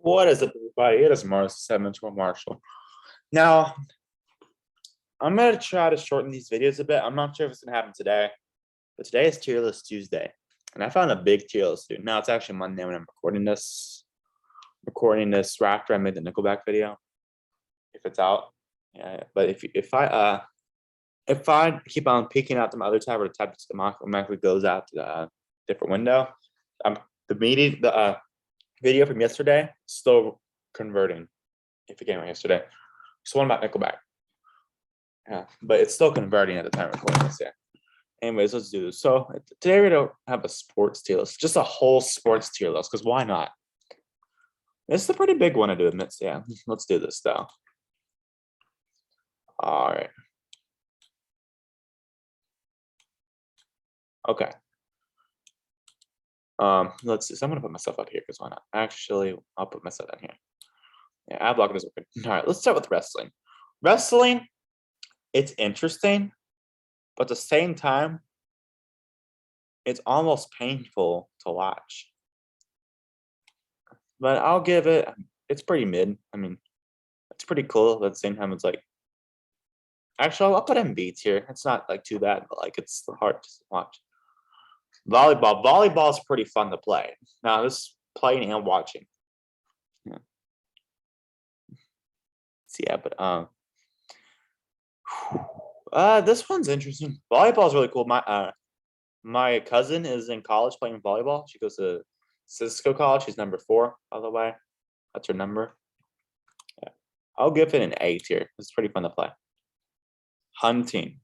What is up, everybody? It is Mars 7 Marshall. Now, I'm going to try to shorten these videos a bit. I'm not sure if it's going to happen today, but today is Tier List Tuesday. And I found a big tier list, dude. Now it's actually Monday when I'm recording this. Right after I made the Nickelback video. If it's out. Yeah, but if I keep on peeking out to my other tab, or the tab just automatically goes out to the different window. The video from yesterday still converting. If it came out yesterday, so one about Nickelback. Yeah, but it's still converting at the time of recording this. Yeah. Anyways, let's do this. So today we don't have a sports tier list, just a whole sports tier list. Because why not? It's a pretty big one to admit. So yeah, let's do this though. All right. Okay. Let's see. So I'm gonna put myself up here because why not? Actually, I'll put myself down here. Yeah, ad block is open. All right, let's start with wrestling. Wrestling, it's interesting, but at the same time, it's almost painful to watch. But I'll give it, it's pretty mid. I mean, it's pretty cool, but at the same time, it's like, actually, I'll put it in B tier. It's not like too bad, but like it's hard to watch. Volleyball is pretty fun to play. Now, this is playing and watching. Yeah. So yeah, but this one's interesting. Volleyball is really cool. My cousin is in college playing volleyball. She goes to Cisco College. She's number 4, by the way. That's her number. Yeah. I'll give it an A tier. It's pretty fun to play. Hunting.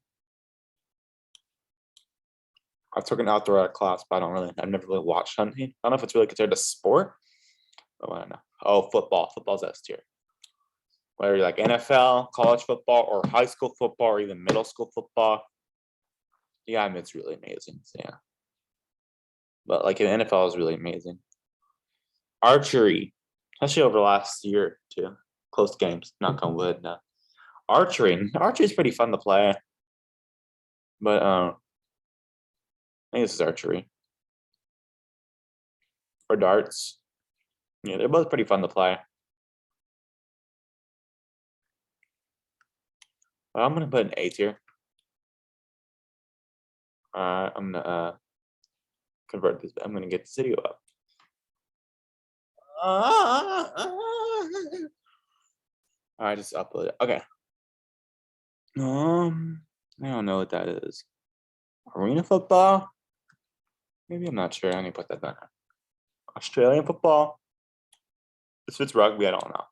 I took an outdoor class, but I've never really watched hunting. I don't know if it's really considered a sport. But I don't know. Oh, football. Football's S tier. Whether you're like NFL, college football, or high school football, or even middle school football. Yeah, I mean, it's really amazing. So, yeah. But like in NFL is really amazing. Archery, especially over the last year too. Close games, knock on wood. No. Archery is pretty fun to play. But I think this is archery. Or darts. Yeah, they're both pretty fun to play. But I'm gonna put an A tier. I'm gonna convert this. I'm gonna get this video up. I just upload it. Okay. I don't know what that is. Arena football? Maybe I'm not sure. I need to put that down. Australian football. If it's rugby, I don't know.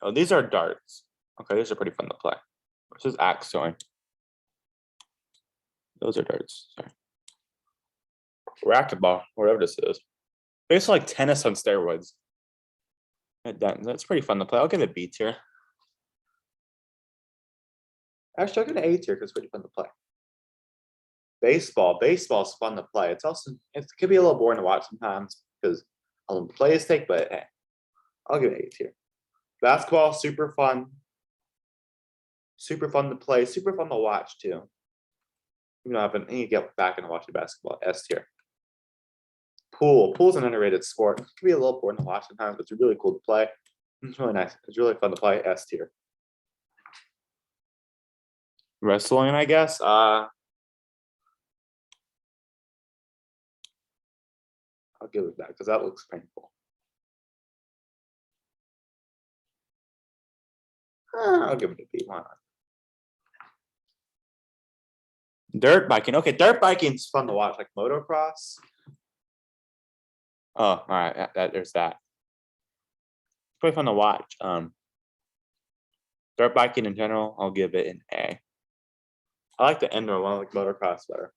Oh, these are darts. Okay, these are pretty fun to play. This is axe throwing. Those are darts. Sorry. Racquetball, whatever this is. Basically like tennis on steroids. That's pretty fun to play. I'll give it B tier. Actually, I'll give it an A tier because it's pretty fun to play. Baseball is fun to play. It could be a little boring to watch sometimes because all the plays take, but hey, I'll give it an A tier. Basketball, super fun to play, super fun to watch too. You know, I need to get back and watch the basketball. S tier. Pool's an underrated sport. It can be a little boring to watch sometimes, but it's really cool to play. It's really nice. It's really fun to play. S tier. Wrestling, I guess. I'll give it that because that looks painful. I'll give it a B. Why not? Dirt biking. Okay, dirt biking's fun to watch, like motocross. Oh, all right. There's that. It's pretty fun to watch. Dirt biking in general, I'll give it an A. I like the indoor one, I like motocross better.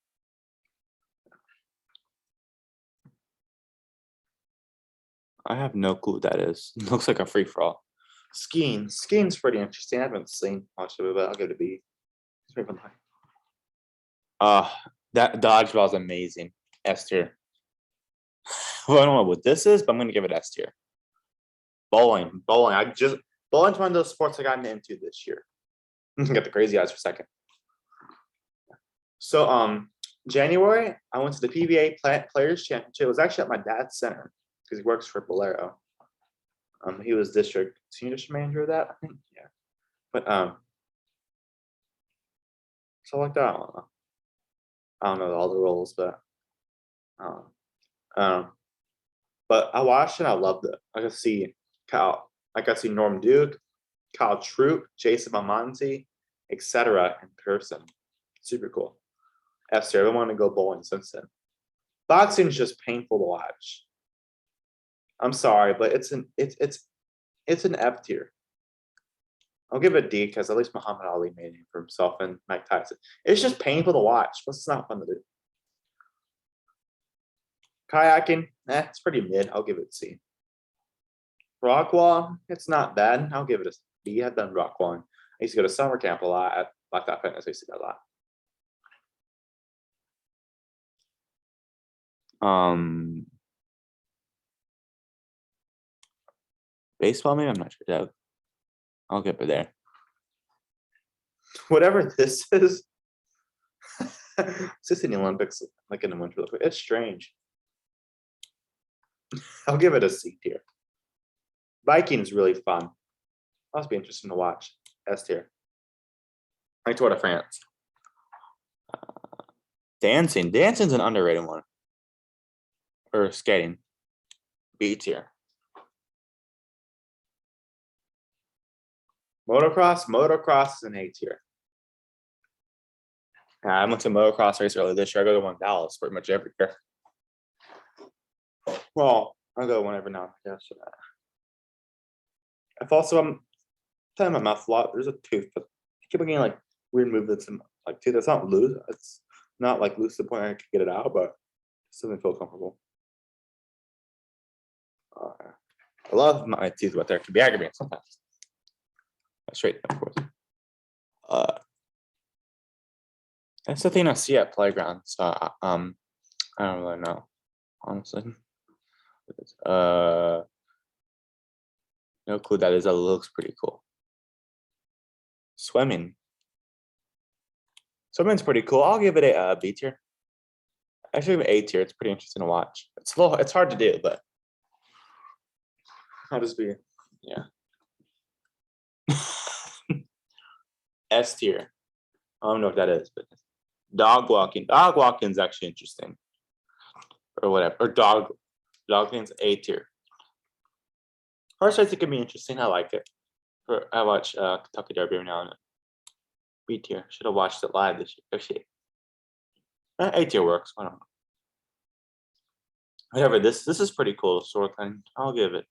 I have no clue what that is. It looks like a free for all. Skiing's pretty interesting. I haven't seen much of it, but I'll give it a B. It's pretty fun. That dodgeball is amazing. S tier. Well, I don't know what this is, but I'm gonna give it S tier. Bowling. Bowling's one of those sports I got into this year. Get the crazy eyes for a second. So January, I went to the PBA Players Championship. It was actually at my dad's center because he works for Bolero. He was senior district manager of that, I think. Yeah. But so like that, I don't know all the roles, but um, um, but I watched and I loved it. I got to see Norm Duke, Kyle Troop, Jason Mamonti, etc. in person. Super cool. Esther, I want to go bowling since then. Boxing is just painful to watch. I'm sorry, but it's an F tier. I'll give it a D because at least Muhammad Ali made it for himself and Mike Tyson. It's just painful to watch. It's not fun to do. Kayaking, it's pretty mid. I'll give it a C. Rock wall, it's not bad. I'll give it a B. I've done rock walling. I used to go to summer camp a lot at Black Dot Fitness. I used to go a lot. Baseball, maybe I'm not sure. I'll get it there. Whatever this is, it's just in the Olympics, like in the Winter Olympics. It's strange. I'll give it a C tier. Biking is really fun. Must be interesting to watch. S tier. Like Tour de France. Dancing. Dancing's an underrated one. Or skating. B tier. Motocross. Motocross is an A tier. I went to a motocross race earlier this year. I go to one in Dallas pretty much every year. Well, I'll go one every now and then. If also I'm telling my mouth a lot, there's a tooth, but I keep getting like weird movements in like tooth. It's not loose. It's not like loose to the point I can get it out, but it doesn't feel comfortable. I love my teeth, but they can be aggravating sometimes. Straight, of course. That's the thing I see at playgrounds. So I don't really know, honestly. No clue that is. That looks pretty cool. Swimming. Swimming's pretty cool. I'll give it a B tier. Actually, an A tier. It's pretty interesting to watch. It's hard to do, but I'll just be, yeah. S tier. I don't know what that is, but dog walking. Dog walking is actually interesting, or whatever. Or dog walking's A tier. Horse racing can be interesting. I like it. I watch Kentucky Derby every now and then. B tier. Should have watched it live this year. Actually, A tier works. I don't know. Whatever. This is pretty cool. Sword thing. I'll give it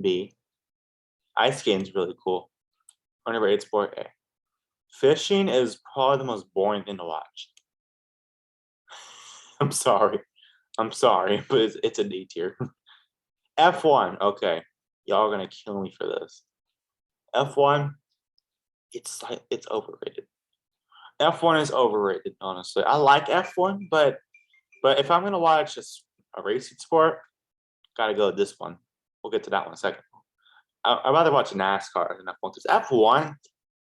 B. Ice skating is really cool. Underrated sport. A. Fishing is probably the most boring thing to watch. I'm sorry, but it's a D tier. F1. Okay, y'all are gonna kill me for this. F1. It's overrated. F1 is overrated, honestly. I like F1, but if I'm gonna watch a racing sport, gotta go with this one. We'll get to that one in a second. I'd rather watch NASCAR than F1 because F1,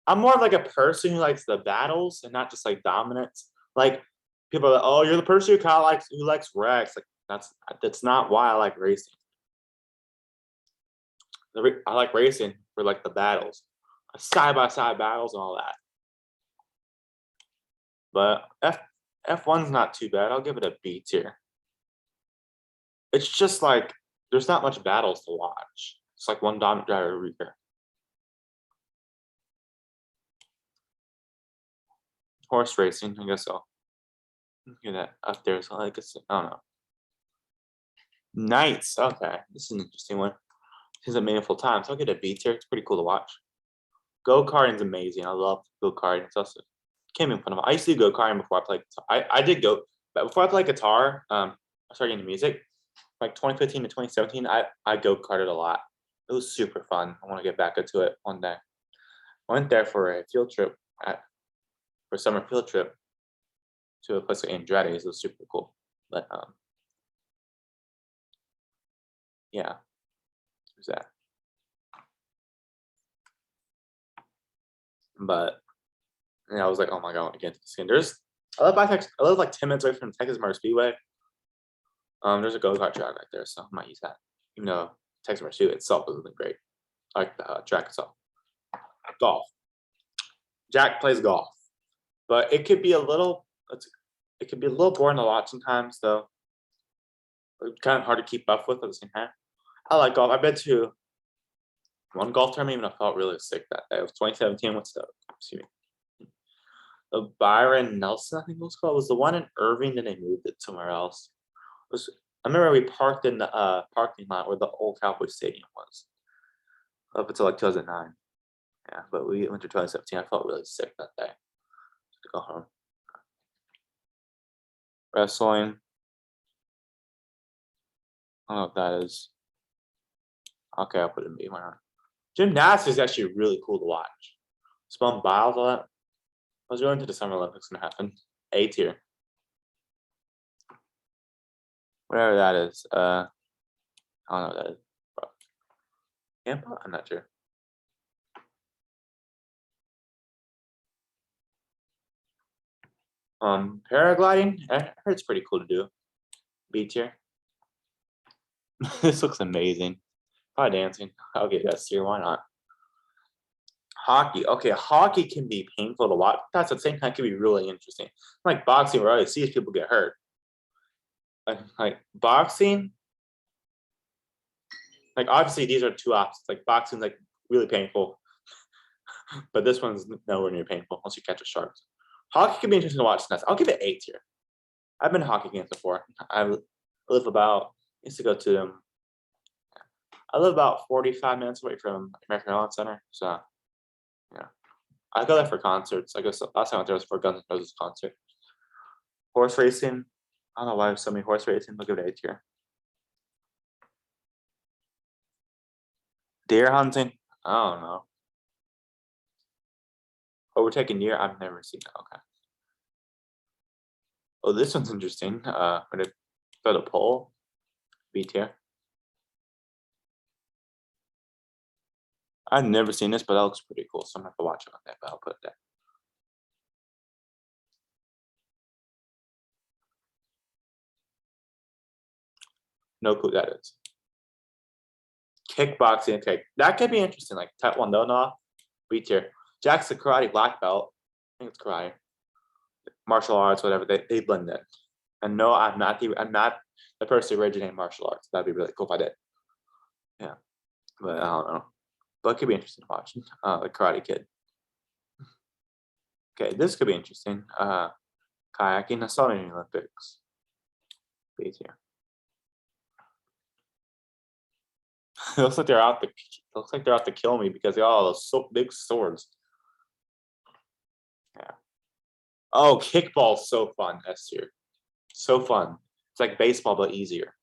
I'm more of like a person who likes the battles and not just like dominance. Like people are like, oh, you're the person who likes wrecks. Like that's not why I like racing. I like racing for like the battles, side by side battles and all that. But F1's not too bad. I'll give it a B tier. It's just like there's not much battles to watch. It's like one dominant driver every year. Horse racing, I guess so. Look at that up there. So I guess I don't know. Knights. Okay, this is an interesting one. This is meaningful time. So I'll get a B tier. It's pretty cool to watch. Go-karting's amazing. I love go-karting. It's also can't make fun of it. I used to do go-karting before I played. I did go, but before I played guitar, I started getting music. Like 2015 to 2017, I go-karted a lot. It was super fun. I want to get back into it one day. I went there for a field trip for a summer field trip to a place like Andretti. It was super cool. But yeah, who's that? But I was like, oh my god, I want to get into the scene. I live like 10 minutes away from Texas Motor Speedway. There's a go-kart track right there, so I might use that. Even though text pursuit itself isn't great. I like the track itself. Golf. Jack plays golf, but it could be a little. It could be a little boring to watch sometimes, though. It's kind of hard to keep up with at the same time. I like golf. I've been to one golf tournament and I felt really sick that day. It was 2017. What's the Byron Nelson, I think it was called. It was the one in Irving, then they moved it somewhere else. I remember we parked in the parking lot where the old Cowboy Stadium was up until like 2009. Yeah, but we went to 2017. I felt really sick that day. To go home. Wrestling. I don't know what that is. Okay, I'll put it in B. Why not? Gymnastics is actually really cool to watch. Spun biles, all that. I was going to the Summer Olympics when it happened. A tier. Whatever that is. I don't know what that is. Tampa? I'm not sure. Paragliding. I heard it's pretty cool to do. B tier. This looks amazing. Probably dancing. I'll get S tier. Why not? Hockey. Okay, hockey can be painful to watch. That's at the same time can be really interesting. Like boxing, where I see people get hurt. Like boxing. Like obviously these are two opposites. Like boxing, like really painful, but this one's nowhere near painful unless you catch a shark. Hockey can be interesting to watch. I'll give it A tier. I've been to hockey games before. I live about. Used to go to. I live about 45 minutes away from American Airlines Center, so yeah, I go there for concerts. I guess last time I went there was for Guns N' Roses concert. Horse racing. I don't know why there's so many horse racing. Look at it A tier. Deer hunting. I don't know. Overtaking deer. I've never seen that. Okay. Oh, this one's interesting. When it got a pole. B tier. I've never seen this, but that looks pretty cool. So I'm gonna have to watch it on that, but I'll put it there. No clue that is. Kickboxing. Okay, that could be interesting. Like Taekwondo, no. B tier. Jack's a karate black belt. I think it's karate. Martial arts, whatever. They blend in. And no, I'm not the person originating martial arts. That'd be really cool if I did. Yeah, but I don't know. But it could be interesting to watch. The Karate Kid. Okay, this could be interesting. Kayaking. I saw it in the Olympics. B tier. It looks like they're out to kill me because they all have so big swords. Yeah. Oh, kickball's so fun. S tier. So fun. It's like baseball but easier.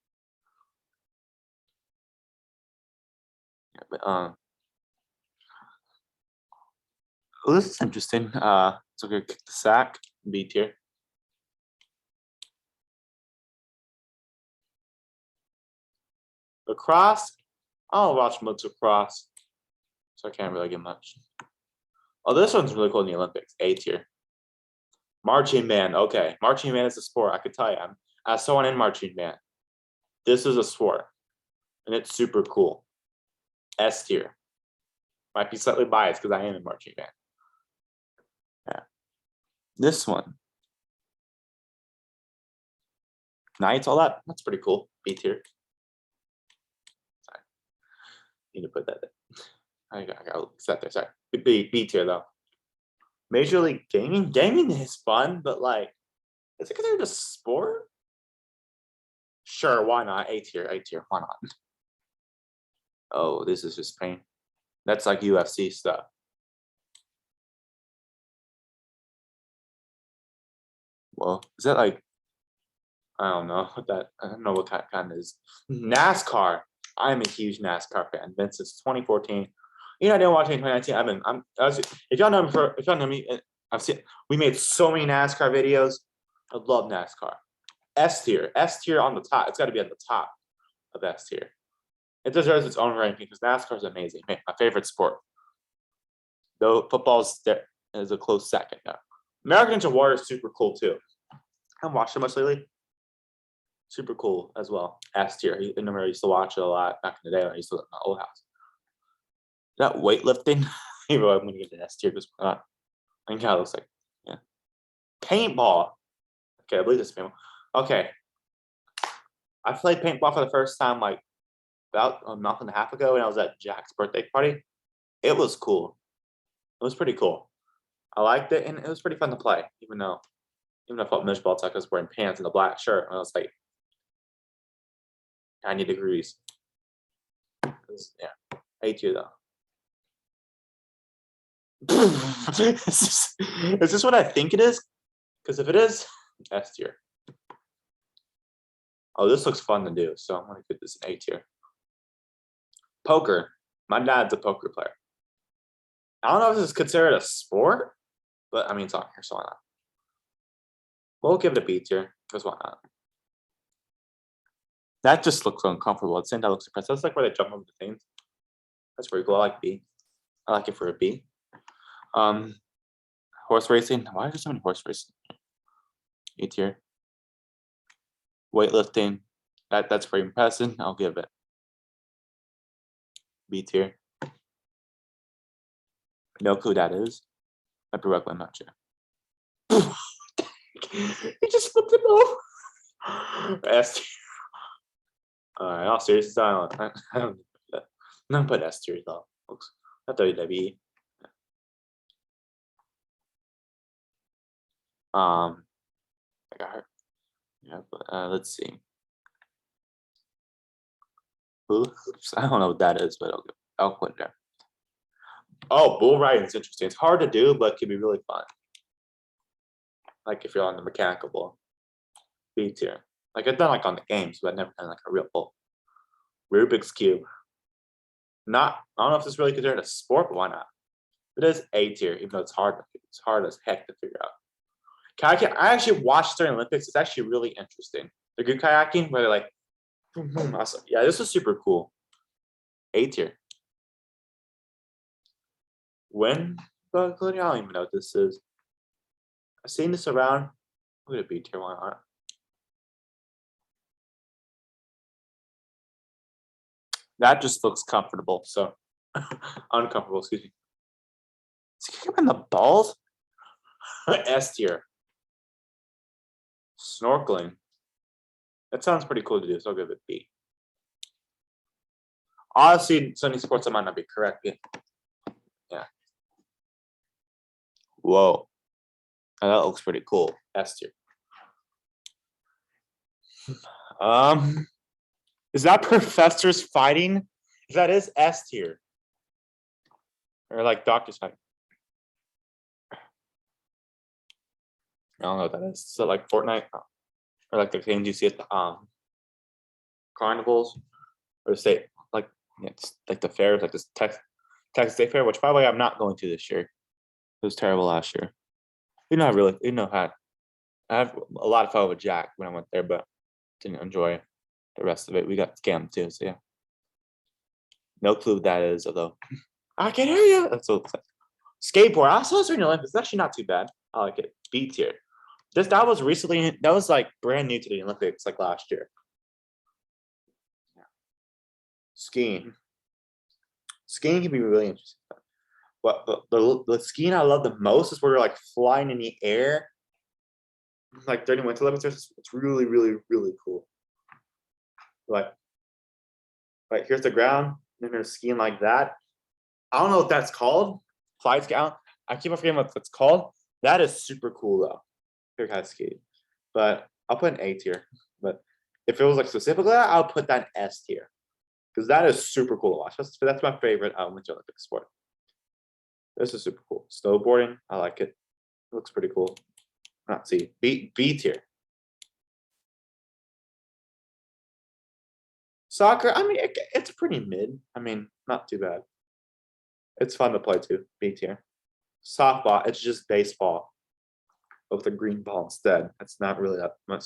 Yeah, but oh, this is interesting. So we're gonna kick the sack. B tier. Lacrosse. I don't watch much lacrosse, so I can't really get much. Oh, this one's really cool in the Olympics. A tier. Marching band. Okay, marching band is a sport. I could tell you. As someone in marching band, this is a sport, and it's super cool. S tier. Might be slightly biased because I am in marching band. Yeah. This one. Knights, all that. That's pretty cool. B tier. Sorry. Need to put that there. I got set there. Sorry. B tier though. Major League Gaming. Gaming is fun, but like, is it considered a sport? Sure, why not? A tier, A tier. Why not? Oh, this is just pain. That's like UFC stuff. Well, is that like, I don't know what that, I don't know what that kind is. NASCAR. I'm a huge NASCAR fan. Been since 2014. You know, I didn't watch in 2019. If y'all know me, I've seen, we made so many NASCAR videos. I love NASCAR. S tier on the top. It's got to be at the top of S tier. It deserves its own ranking because NASCAR is amazing. My favorite sport. Though football's there is a close second. Yeah. American Ninja Warrior is super cool too. I haven't watched it much lately. Super cool as well. S tier. I remember I used to watch it a lot back in the day when I used to live in my old house. That weightlifting, even though I'm gonna get an S tier because I think how it looks like. Yeah. Paintball. Okay, I believe this is paintball. Okay. I played paintball for the first time like about a month and a half ago when I was at Jack's birthday party. It was cool. It was pretty cool. I liked it and it was pretty fun to play, even though I felt miserable. It's like I was wearing pants and a black shirt and I was like 90 degrees. Yeah. A tier though. Is this what I think it is? Because if it is, S tier. Oh, this looks fun to do, so I'm gonna give this an A tier. Poker. My dad's a poker player. I don't know if this is considered a sport, but I mean it's on here, so why not? We'll give it a B tier, because why not? That just looks uncomfortable. At the same time, looks impressive. That's like where they jump over the things. That's pretty cool. I like B. I like it for a B. Horse racing. Why are there so many horse racing? A tier. Weightlifting. That's pretty impressive. I'll give it B tier. No clue who that is. I'd be recommend, I'm not sure. He just flipped it off. S tier. Alright, all seriousness, I don't put that. I'm not put S tier though, folks. Not WWE. I got her. Yeah, but let's see. Oops, I don't know what that is, but I'll put it there. Oh, bull riding is interesting. It's hard to do, but it can be really fun. Like if you're on the mechanical bull. B tier. Like I've done like on the games, but I've never done like a real bull. Rubik's Cube. I don't know if it's really considered a sport, but why not? It is A tier, even though it's hard. It's hard as heck to figure out. Kayaking. I actually watched during Olympics. It's actually really interesting. The good kayaking, where they're like, awesome. Yeah, this is super cool. A tier. When? But I don't even know what this is. I've seen this around. Look at a B tier, why not? That just looks comfortable. So uncomfortable, excuse me. Is he kicking in the balls? S tier. Snorkeling. That sounds pretty cool to do, so I'll give it B. Honestly, some of these sports I might not be correct. Yeah. Whoa. Oh, that looks pretty cool. S tier. Is that professors fighting? If that is S tier. Or like doctors fighting. I don't know what that is. So like Fortnite, or like the things you see at the carnivals, or say like it's like the fairs, like this Texas State Fair, which by the way I'm not going to this year. It was terrible last year. I have a lot of fun with Jack when I went there, but didn't enjoy the rest of it. We got scammed too, so yeah. No clue what that is, although I can hear you. That's what it's like. Skateboard. I saw this during the Olympics. It's actually not too bad. I like it. B tier. That was like brand new to the Olympics, like last year. Skiing. Skiing can be really interesting. But the skiing I love the most is where you're like flying in the air. Like during Winter Olympics, it's really, really, really cool. Like here's the ground, and then there's skiing like that. I don't know what that's called. Fly ski. I keep on forgetting what that's called. That is super cool though. Here kind of skating. But I'll put an A tier. But if it was like specifically that, I'll put that in S tier. Because that is super cool to watch. That's my favorite Winter Olympic sport. This is super cool. Snowboarding, I like it. It looks pretty cool. Not C. B tier. Soccer, I mean, it's pretty mid. I mean, not too bad. It's fun to play too. B tier. Softball, it's just baseball with a green ball instead. It's not really that much.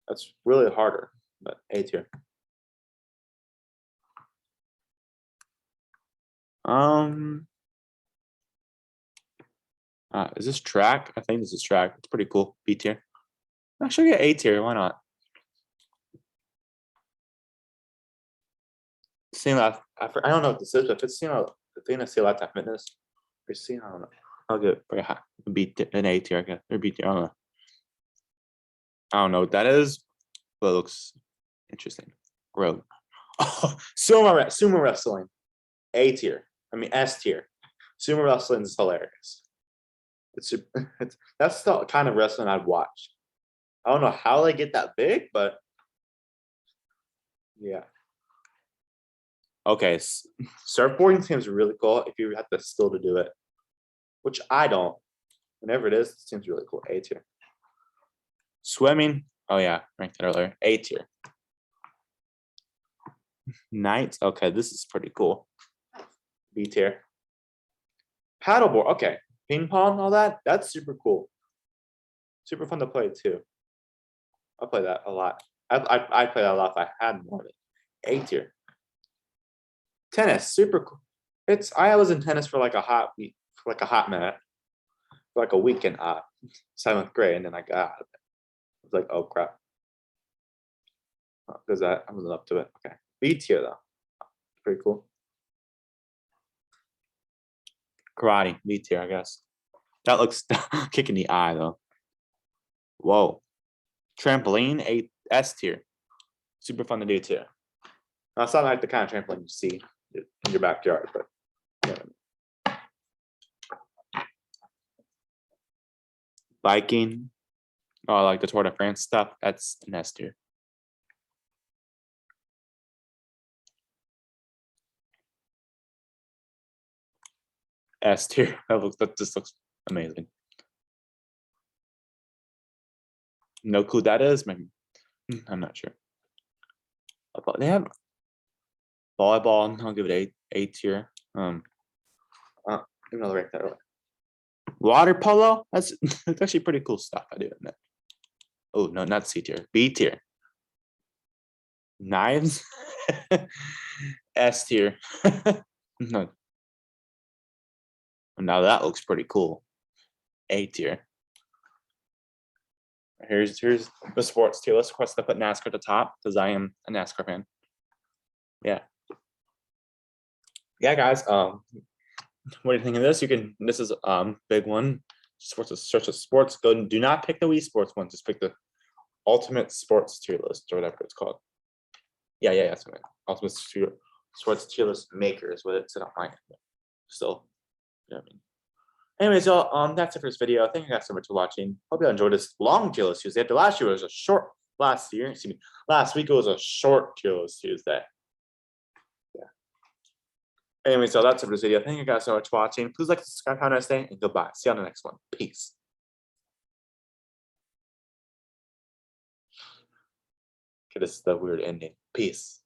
That's really harder, but A tier. Is this track? I think this is track. It's pretty cool. B tier. Actually, get A tier. Why not? Seeing that, I don't know what this is, but if it's the thing that see Lifetime Fitness, or see, I don't know. I'll give it pretty high. Beat an A tier, I guess. Or B tier, I don't know. I don't know what that is, but it looks interesting. Rogue. Oh, Sumo Wrestling. A tier. I mean S tier. Sumo Wrestling is hilarious. That's the kind of wrestling I'd watch. I don't know how they get that big, but yeah. Okay, surfboarding seems really cool if you have the skill to do it, which I don't. Whenever it is, it seems really cool. A tier. Swimming. Oh yeah, ranked it earlier. A tier. Knights. Okay, this is pretty cool. B tier. Paddleboard. Okay, ping pong and all that. That's super cool. Super fun to play too. I'll play that a lot. I'd play that a lot if I had more of it. A tier. Tennis. Super cool. I was in tennis for like a hot week, for like a hot minute, for like a week in 7th grade, and then I got out of it. I was like, oh crap. Because I wasn't up to it. Okay. B tier though. Pretty cool. Karate, B tier, I guess. That looks kick in the eye though. Whoa. Trampoline, A S tier. Super fun to do too. Now, it's not like the kind of trampoline you see in your backyard, but yeah. Biking. Oh, like the Tour de France stuff. That's an S tier. S tier. That just looks amazing. No clue that is. Maybe I'm not sure. They have volleyball. I'll give it A tier. I'm gonna rank that earlier. Water polo. That's actually pretty cool stuff. I do admit. Oh no, not C tier. B tier. Knives. S tier. No. Now that looks pretty cool. A tier. Here's the sports tier list. Of course, I put NASCAR at the top because I am a NASCAR fan. Yeah. Yeah, guys. What do you think of this? This is big one. Search of sports. Do not pick the Wii Sports one. Just pick the Ultimate Sports tier list or whatever it's called. Yeah. Something. Ultimate Sports tier list maker is what it said on mine. Still, you know what I mean. Anyways, y'all, that's it for this video. Thank you guys so much for watching. Hope you all enjoyed this long tier list Tuesday. After last year was a short. Last week it was a short tier list Tuesday. Yeah. Anyways, so that's it for this video. Thank you guys so much for watching. Please like, subscribe, have a nice day, and goodbye. See you on the next one. Peace. Okay, this is the weird ending. Peace.